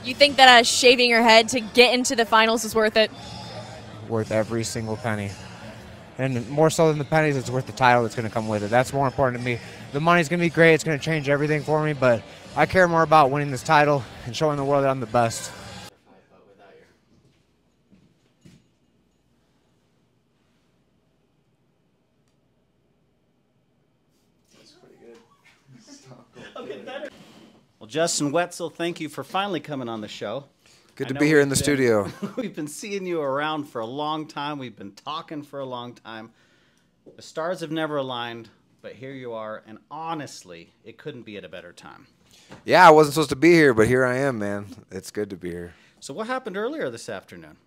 You think that shaving your head to get into the finals is worth it? Worth every single penny. And more so than the pennies, it's worth the title that's going to come with it. That's more important to me. The money's going to be great. It's going to change everything for me, but I care more about winning this title and showing the world that I'm the best. Well, Justin Wetzell, thank you for finally coming on the show. Good to be here in the studio. We've been seeing you around for a long time. We've been talking for a long time. The stars have never aligned, but here you are, and honestly, it couldn't be at a better time. Yeah, I wasn't supposed to be here, but here I am, man. It's good to be here. So what happened earlier this afternoon?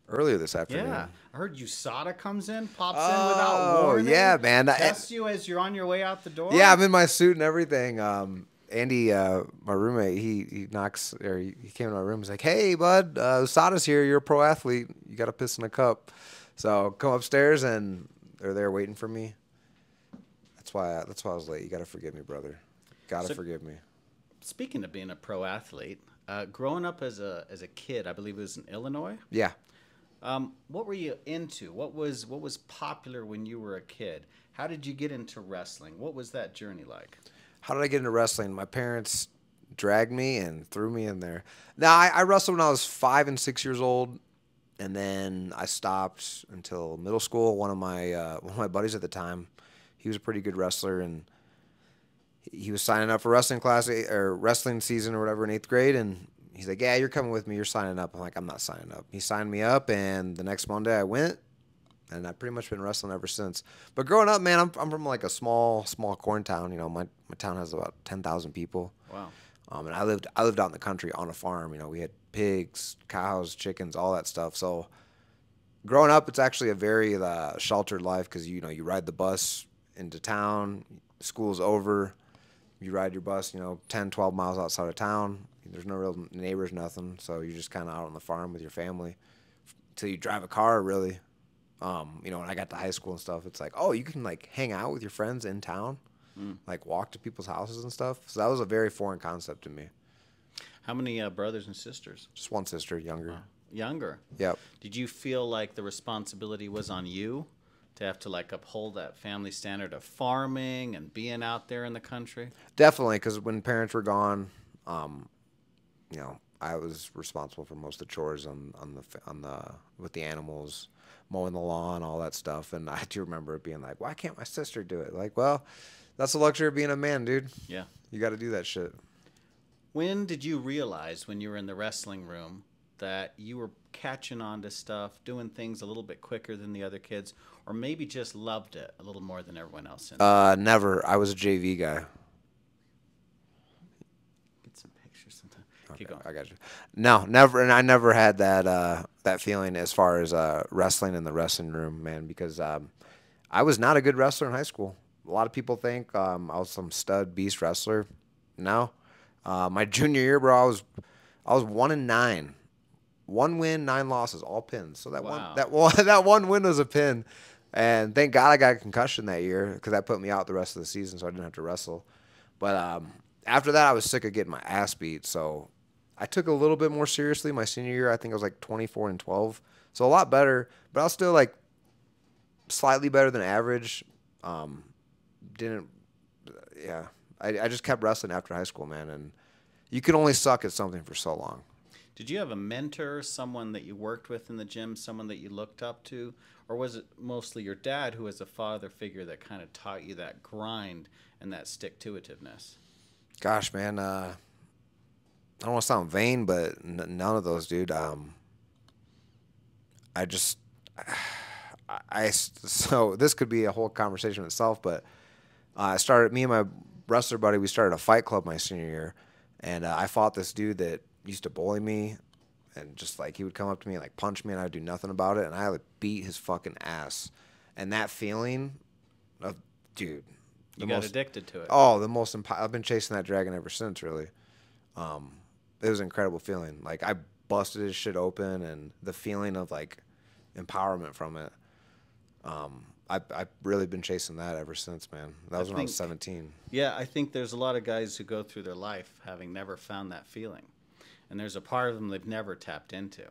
Earlier this afternoon? Yeah. I heard USADA comes in, pops in without warning. Oh, yeah, man. Tests you as you're on your way out the door? Yeah, I'm in my suit and everything. Andy, my roommate, he knocks, or he came to my room. He's like, "Hey, bud, USADA's here. You're a pro athlete. You got to piss in a cup." So come upstairs, and they're there waiting for me. That's why I was late. You got to forgive me, brother. Got to forgive me. Speaking of being a pro athlete, growing up as a kid, I believe it was in Illinois. Yeah. What were you into? What was popular when you were a kid? How did you get into wrestling? What was that journey like? How did I get into wrestling? My parents dragged me and threw me in there. Now, I wrestled when I was 5 and 6 years old, and then I stopped until middle school. One of my buddies at the time, he was a pretty good wrestler, and he was signing up for wrestling class or wrestling season or whatever in 8th grade, and he's like, "Yeah, you're coming with me. You're signing up." I'm like, "I'm not signing up." He signed me up, and the next Monday I went, and I've pretty much been wrestling ever since. But growing up, man, I'm from like a small corn town. You know, my town has about 10,000 people. Wow. And I lived out in the country on a farm. You know, we had pigs, cows, chickens, all that stuff. So growing up, it's actually a very sheltered life because, you know, you ride the bus into town, school's over, you ride your bus, 10, 12 miles outside of town. There's no real neighbors, nothing. So you're just kind of out on the farm with your family until you drive a car, really. When I got to high school and stuff, it's like, oh, you can like hang out with your friends in town, like walk to people's houses and stuff. So that was a very foreign concept to me. How many brothers and sisters? Just one sister, younger. Wow. Younger? Yep. Did you feel like the responsibility was on you to have to like uphold that family standard of farming and being out there in the country? Definitely, because when parents were gone, I was responsible for most of the chores with the animals, mowing the lawn, all that stuff. And I do remember it being like, why can't my sister do it? Like, well, that's the luxury of being a man, dude. Yeah. You got to do that shit. When did you realize when you were in the wrestling room that you were catching on to stuff, doing things a little bit quicker than the other kids, or maybe just loved it a little more than everyone else? Never. I was a JV guy. Get some pictures sometime. Keep going. I got you. No, never, and I never had that feeling as far as wrestling in the wrestling room, man, because I was not a good wrestler in high school. A lot of people think I was some stud beast wrestler. No, my junior year, bro, I was 1-9, 1 win, 9 losses, all pins. So that one win was a pin, and thank God I got a concussion that year because that put me out the rest of the season, so I didn't have to wrestle. But after that, I was sick of getting my ass beat, so I took it a little bit more seriously my senior year. I think I was like 24-12, so a lot better, but I was still like slightly better than average. I just kept wrestling after high school, man, and you can only suck at something for so long. Did you have a mentor, someone that you worked with in the gym, someone that you looked up to, or was it mostly your dad who was a father figure that kind of taught you that grind and that stick-to-itiveness? Gosh, man, I don't want to sound vain, but none of those, dude. So this could be a whole conversation itself, but me and my wrestler buddy, we started a fight club my senior year, and I fought this dude that used to bully me, and just like he would come up to me and like punch me, and I'd do nothing about it, and I would beat his fucking ass. And that feeling of, dude, you got addicted to it. Oh, I've been chasing that dragon ever since, really. It was an incredible feeling. Like, I busted his shit open, and the feeling of like empowerment from it. I've really been chasing that ever since, man. That was when I was 17. Yeah, I think there's a lot of guys who go through their life having never found that feeling. and there's a part of them they've never tapped into.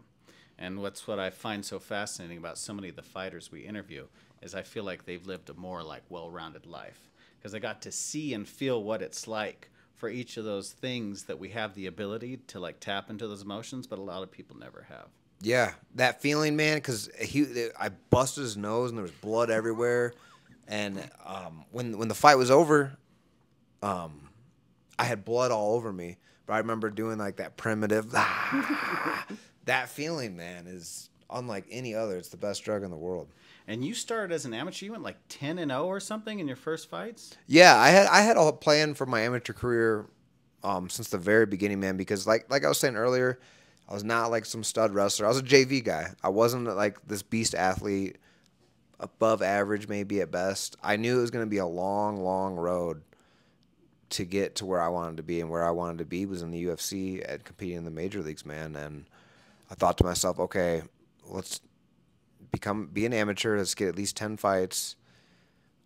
And what I find so fascinating about so many of the fighters we interview is I feel like they've lived a more like well-rounded life because I got to see and feel what it's like for each of those things that we have the ability to like tap into those emotions, but a lot of people never have. Yeah, that feeling, man, because I busted his nose and there was blood everywhere. And when the fight was over, I had blood all over me. But I remember doing like that primitive, that feeling, man, is unlike any other. It's the best drug in the world. And you started as an amateur. You went like 10-0 or something in your first fights? Yeah, I had a plan for my amateur career since the very beginning, man, because like I was saying earlier, I was not like some stud wrestler. I was a JV guy. I wasn't like this beast athlete, above average maybe at best. I knew it was going to be a long, long road to get to where I wanted to be, and where I wanted to be was in the UFC and competing in the major leagues, man. And I thought to myself, okay, let's be an amateur. Let's get at least 10 fights,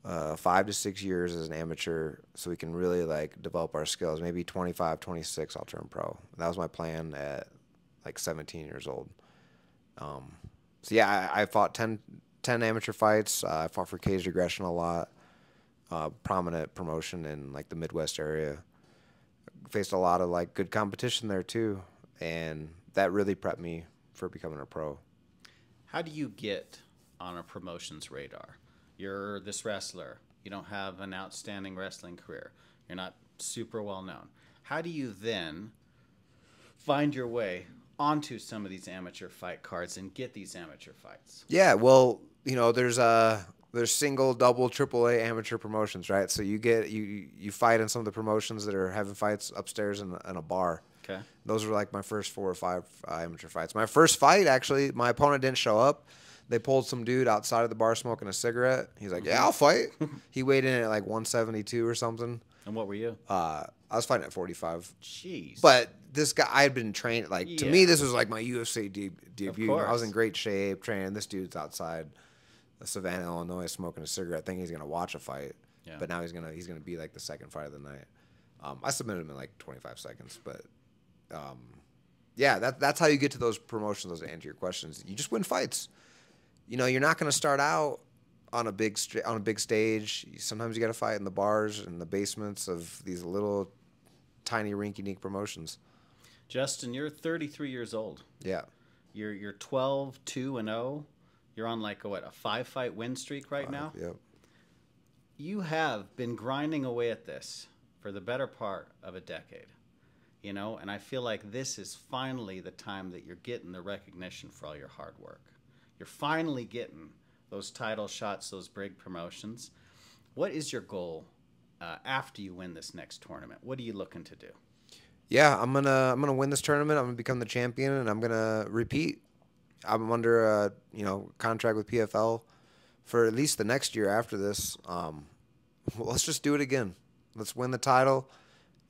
5 to 6 years as an amateur, so we can really like develop our skills. Maybe 25, 26, I'll turn pro. That was my plan at like 17 years old. So yeah, I fought 10 amateur fights. I fought for Caged Aggression a lot. Prominent promotion in like the Midwest area. Faced a lot of like good competition there too, and that really prepped me for becoming a pro. How do you get on a promotion's radar? You're this wrestler. You don't have an outstanding wrestling career. You're not super well known. How do you then find your way onto some of these amateur fight cards and get these amateur fights? Yeah, well, you know, there's single, double, triple A amateur promotions, right? So you fight in some of the promotions that are having fights upstairs in a bar. Okay. Those were like my first 4 or 5 amateur fights. My first fight, actually, my opponent didn't show up. They pulled some dude outside of the bar smoking a cigarette. He's like, "Yeah, I'll fight." He weighed in at like 172 or something. And what were you? I was fighting at 45. Jeez. But this guy, I had been trained. Like to me, this was like my UFC debut. I was in great shape, training. This dude's outside Savannah, Illinois, smoking a cigarette, thinking he's gonna watch a fight. Yeah. But now he's gonna be like the second fight of the night. I submitted him in like 25 seconds, but yeah, that's how you get to those promotions. Those answer your questions. You just win fights. You know, you're not gonna start out on a big stage. Sometimes you got to fight in the bars and the basements of these little tiny rinky-dink promotions. Justin, you're 33 years old. Yeah. You're 12-2-0. You're on like a 5-fight win streak right now. Yep. You have been grinding away at this for the better part of a decade. You know, and I feel like this is finally the time that you're getting the recognition for all your hard work. You're finally getting those title shots, those big promotions. What is your goal after you win this next tournament? What are you looking to do? Yeah, I'm gonna win this tournament. I'm gonna become the champion, and I'm gonna repeat. I'm under a contract with PFL for at least the next year after this. Let's just do it again. Let's win the title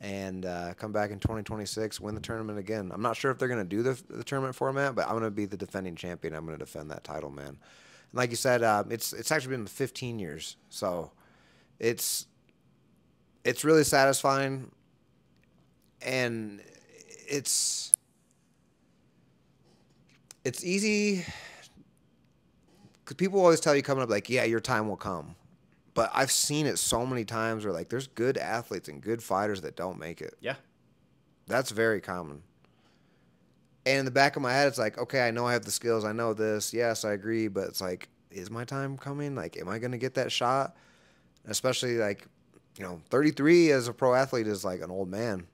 and come back in 2026, win the tournament again. I'm not sure if they're gonna do the tournament format, but I'm gonna be the defending champion. I'm gonna defend that title, man. And like you said, it's actually been 15 years, so it's really satisfying, and it's easy because people always tell you coming up like, yeah, your time will come, but I've seen it so many times where like there's good athletes and good fighters that don't make it. Yeah, that's very common. And in the back of my head, it's like, okay, I know I have the skills. I know this. Yes, I agree. But it's like, is my time coming? Like, am I going to get that shot? Especially like, 33 as a pro athlete is like an old man.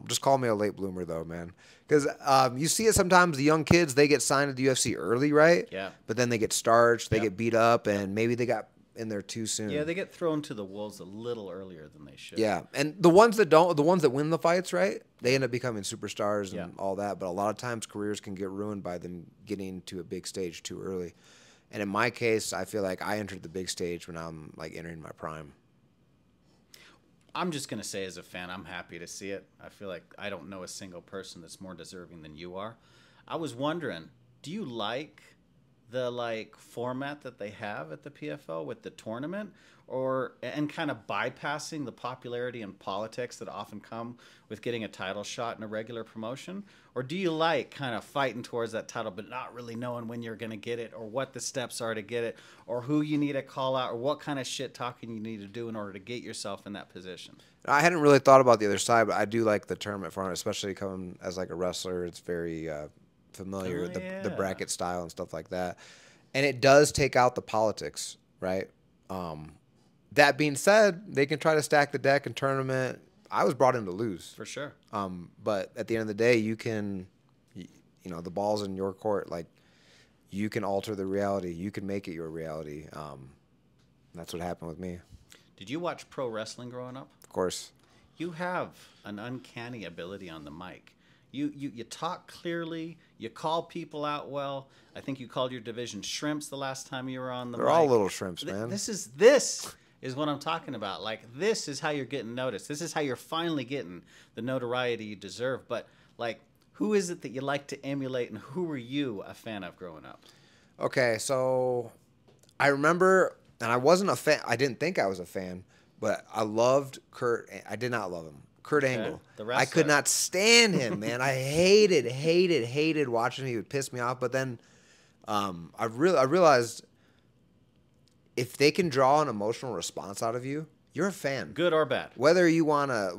Just call me a late bloomer though, man. Because you see it sometimes, the young kids, they get signed to the UFC early, right? Yeah. But then they get starched, they get beat up, and maybe they got in there too soon. Yeah, they get thrown to the wolves a little earlier than they should. Yeah, and the ones that don't, the ones that win the fights, right? They end up becoming superstars and all that. But a lot of times, careers can get ruined by them getting to a big stage too early. And in my case, I feel like I entered the big stage when I'm like entering my prime. I'm just gonna say, as a fan, I'm happy to see it. I feel like I don't know a single person that's more deserving than you are. I was wondering, do you like the like format that they have at the PFL with the tournament, and kind of bypassing the popularity and politics that often come with getting a title shot in a regular promotion? Or do you like kind of fighting towards that title but not really knowing when you're going to get it, or what the steps are to get it, or who you need to call out, or what kind of shit talking you need to do in order to get yourself in that position? I hadn't really thought about the other side, but I do like the tournament format, especially coming as like a wrestler. It's very familiar with the bracket style and stuff like that. And it does take out the politics, right? That being said, they can try to stack the deck in tournament. I was brought in to lose. For sure. But at the end of the day, you can, you know, the ball's in your court. Like, you can alter the reality. You can make it your reality. That's what happened with me. Did you watch pro wrestling growing up? Of course. You have an uncanny ability on the mic. You talk clearly. You call people out well. I think you called your division shrimps the last time you were on the mic. They're all little shrimps, man. This is what I'm talking about. Like, this is how you're getting noticed. This is how you're finally getting the notoriety you deserve. But, like, who is it that you like to emulate, and who were you a fan of growing up? Okay, so I remember, and I wasn't a fan. I didn't think I was a fan, but I loved Kurt. I did not love him. Kurt Angle. The wrestler. I could not stand him, man. I hated watching him. He would piss me off. But then I realized if they can draw an emotional response out of you, you're a fan. Good or bad. Whether you wanna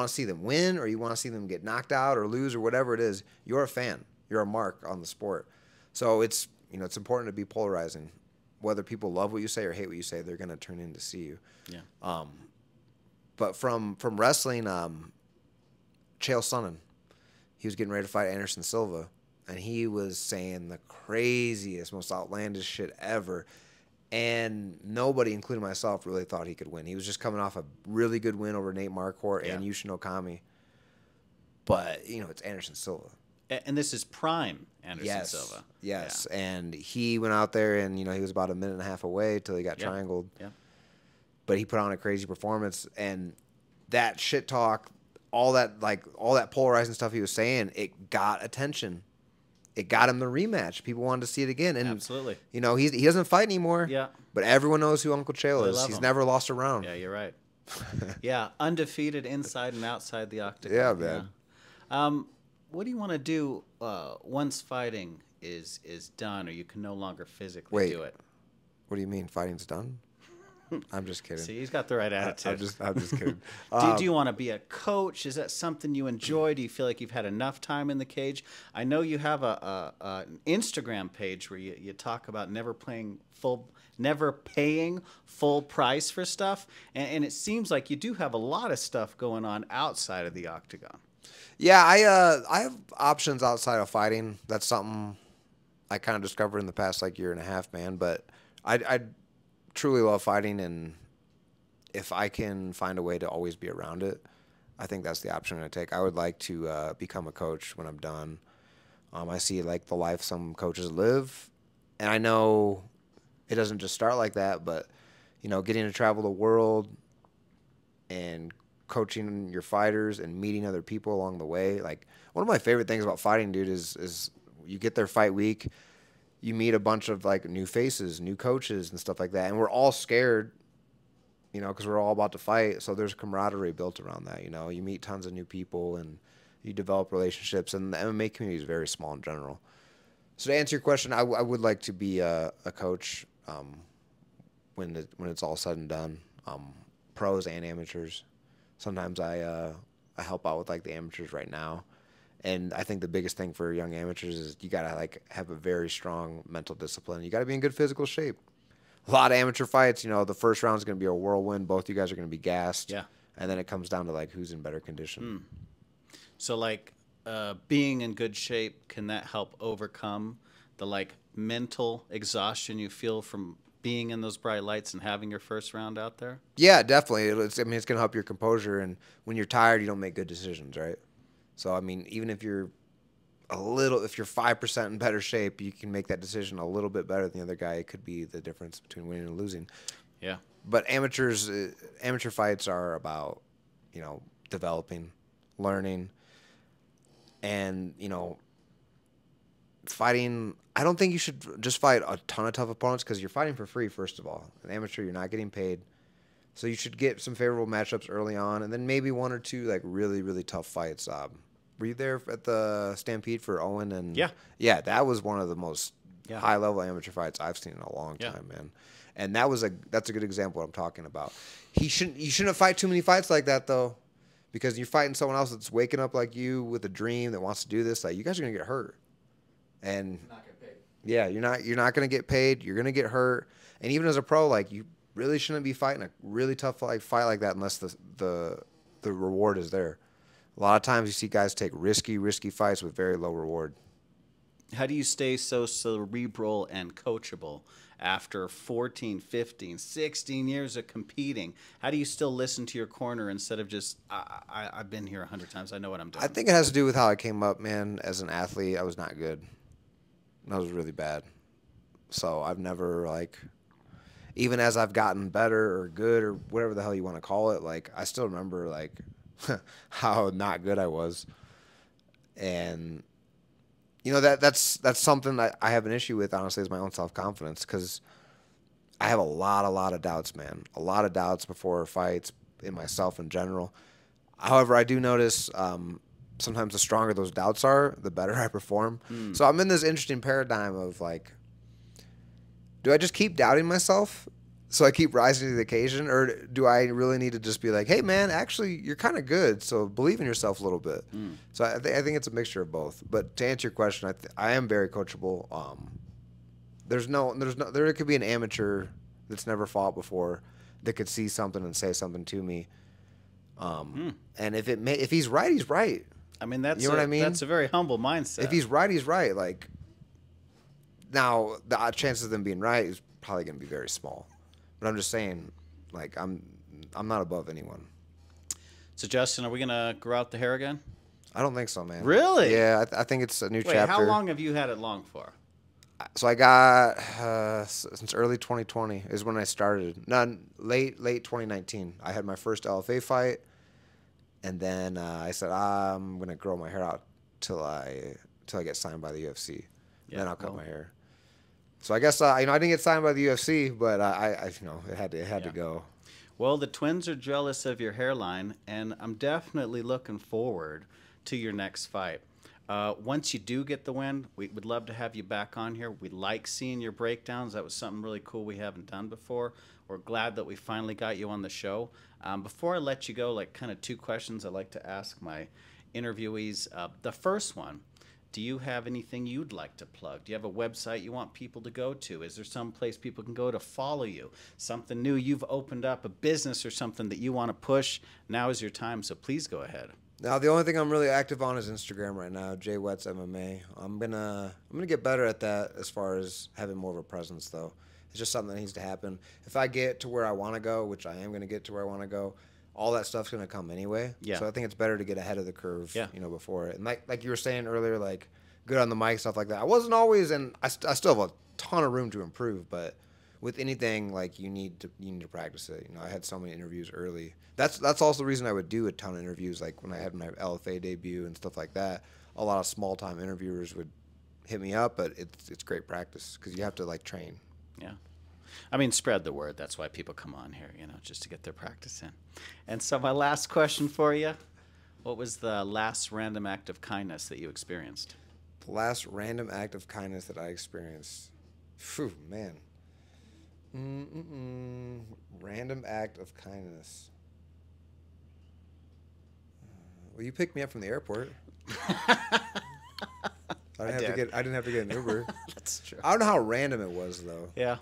see them win, or you want to see them get knocked out or lose, or whatever it is, you're a fan. You're a mark on the sport. So it's important to be polarizing. Whether people love what you say or hate what you say, they're gonna turn in to see you. Yeah. But from wrestling, Chael Sonnen, he was getting ready to fight Anderson Silva, and he was saying the craziest, most outlandish shit ever. And nobody, including myself, really thought he could win. He was just coming off a really good win over Nate Marquardt and Yushin Okami. But, it's Anderson Silva. And this is prime Anderson Silva. Yes, yeah. And he went out there, and, he was about a minute and a half away till he got triangled. Yeah. But he put on a crazy performance, and that shit talk, all that polarizing stuff he was saying, it got attention. It got him the rematch. People wanted to see it again. And, absolutely. He doesn't fight anymore. Yeah. But everyone knows who Uncle Chael is. He's never lost a round. Yeah, you're right. Yeah, undefeated inside and outside the octagon. Yeah, man. Yeah. What do you want to do once fighting is done, or you can no longer physically do it? What do you mean, fighting's done? I'm just kidding. See, he's got the right attitude. I'm just kidding. Do you want to be a coach? Is that something you enjoy? Do you feel like you've had enough time in the cage? I know you have an Instagram page where you talk about never paying full price for stuff, and it seems like you do have a lot of stuff going on outside of the octagon. Yeah, I have options outside of fighting. That's something I kind of discovered in the past year and a half, man. But I truly love fighting, and if I can find a way to always be around it, I think that's the option I'm going to take. I would like to become a coach when I'm done. I see the life some coaches live, and I know it doesn't just start like that, but getting to travel the world and coaching your fighters and meeting other people along the way. One of my favorite things about fighting, dude, is you get there fight week, you meet a bunch of new faces, new coaches and stuff like that. And we're all scared, because we're all about to fight. So there's camaraderie built around that. You meet tons of new people and you develop relationships, and the MMA community is very small in general. So to answer your question, I would like to be a coach when it's all said and done, pros and amateurs. Sometimes I help out with the amateurs right now. And I think the biggest thing for young amateurs is you got to have a very strong mental discipline. You got to be in good physical shape. A lot of amateur fights, the first round is going to be a whirlwind. Both you guys are going to be gassed. Yeah. And then it comes down to who's in better condition. So being in good shape, can that help overcome the mental exhaustion you feel from being in those bright lights and having your first round out there? Yeah, definitely. It's going to help your composure, and when you're tired, you don't make good decisions, right? So, even if you're 5% in better shape, you can make that decision a little bit better than the other guy. It could be the difference between winning and losing. Yeah. But amateur fights are about, developing, learning, and, fighting. I don't think you should just fight a ton of tough opponents because you're fighting for free. First of all, an amateur, you're not getting paid, so you should get some favorable matchups early on, and then maybe one or two like really really tough fights. Were you there at the Stampede for Owen and? Yeah, that was one of the most high level amateur fights I've seen in a long time, man. And that's a good example of what I'm talking about. You shouldn't fight too many fights like that though, because you're fighting someone else that's waking up like you with a dream that wants to do this. Like you guys are gonna get hurt, and Not get paid. yeah, you're not gonna get paid. You're gonna get hurt, and even as a pro, like you really shouldn't be fighting a really tough fight like that unless the reward is there. A lot of times you see guys take risky fights with very low reward. How do you stay so cerebral and coachable after 14, 15, 16 years of competing? How do you still listen to your corner instead of just, I've been here 100 times, I know what I'm doing? I think it has to do with how I came up, man. As an athlete, I was not good. I was really bad. So I've never, like, even as I've gotten better or good or whatever the hell you want to call it, like, I still remember, like, how not good I was. And you know, that's something that I have an issue with, honestly, is my own self-confidence, because I have a lot of doubts, man. A lot of doubts before fights, in myself in general. However, I do notice sometimes the stronger those doubts are, the better I perform. So I'm in this interesting paradigm of, like, do I just keep doubting myself so I keep rising to the occasion, or do I really need to just be like, hey, man, actually, you're kind of good, so believe in yourself a little bit. So I think it's a mixture of both. But to answer your question, I am very coachable. There could be an amateur that's never fought before that could see something and say something to me. And if he's right, he's right. I mean, that's You know what I mean? That's a very humble mindset. If he's right, he's right. Like, now the chances of them being right is probably going to be very small. But I'm just saying, like, I'm not above anyone. So, Justin, are we going to grow out the hair again? I don't think so, man. Really? Yeah, I think it's a new Wait, chapter. how long have you had it long for? So I got since early 2020 is when I started. No, late 2019. I had my first LFA fight, and then I said I'm gonna grow my hair out till I get signed by the UFC. Then I'll cut my hair. So I guess I didn't get signed by the UFC, but I it had to go. Well, the Twins are jealous of your hairline, and I'm definitely looking forward to your next fight. Once you do get the win, we would love to have you back on here. We like seeing your breakdowns. That was something really cool we haven't done before. We're glad that we finally got you on the show. Before I let you go, like kind of two questions I like to ask my interviewees. The first one, do you have anything you'd like to plug? Do you have a website you want people to go to? Is there some place people can go to follow you? Something new you've opened up, a business or something that you want to push? Now is your time, so please go ahead. Now the only thing I'm really active on is Instagram right now, JWetz MMA. I'm gonna get better at that as far as having more of a presence, though. It's just something that needs to happen. If I get to where I want to go, which I am gonna get to where I want to go, all that stuff's gonna come anyway. Yeah. So I think it's better to get ahead of the curve. Yeah. Before it. And like you were saying earlier, like good on the mic, stuff like that. I wasn't always, and I still have a ton of room to improve, but with anything, like you need to practice it. I had so many interviews early. That's also the reason I would do a ton of interviews. Like when I had my LFA debut and stuff like that, a lot of small time interviewers would hit me up, but it's great practice because you have to like train. Yeah. I mean, spread the word. That's why people come on here, just to get their practice in. And so my last question for you, what was the last random act of kindness that you experienced? The last random act of kindness that I experienced. Phew, man. Random act of kindness. Well, you picked me up from the airport. I didn't have to get an Uber. That's true. I don't know how random it was though. Yeah.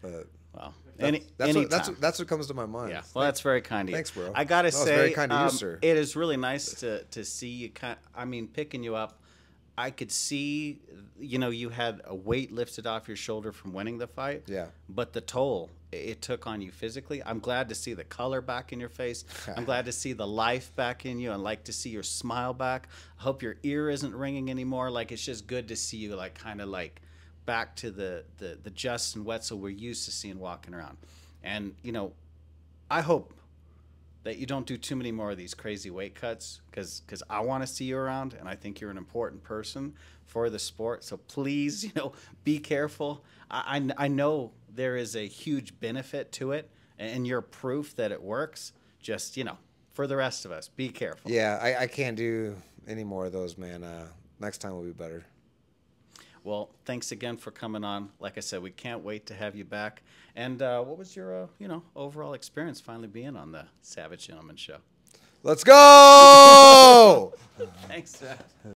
But Well, that's what comes to my mind. Yeah. Well, that's very kind of you. Thanks, bro. I gotta That was say, very kind of you, sir. it is really nice to see you. Picking you up. I could see, you had a weight lifted off your shoulder from winning the fight. Yeah. But the toll it took on you physically, I'm glad to see the color back in your face. I'm glad to see the life back in you, and like to see your smile back. I hope your ear isn't ringing anymore. Like, it's just good to see you, like, kind of like back to the Justin Wetzell we're used to seeing walking around. And, I hope that you don't do too many more of these crazy weight cuts, because I want to see you around, and I think you're an important person for the sport. So please, you know, be careful. I know there is a huge benefit to it, and you're proof that it works. Just, you know, for the rest of us, be careful. Yeah, I can't do any more of those, man. Next time will be better. Well, thanks again for coming on. Like I said, we can't wait to have you back. And what was your, you know, overall experience finally being on the Savage Gentleman Show? Let's go! Thanks, Seth.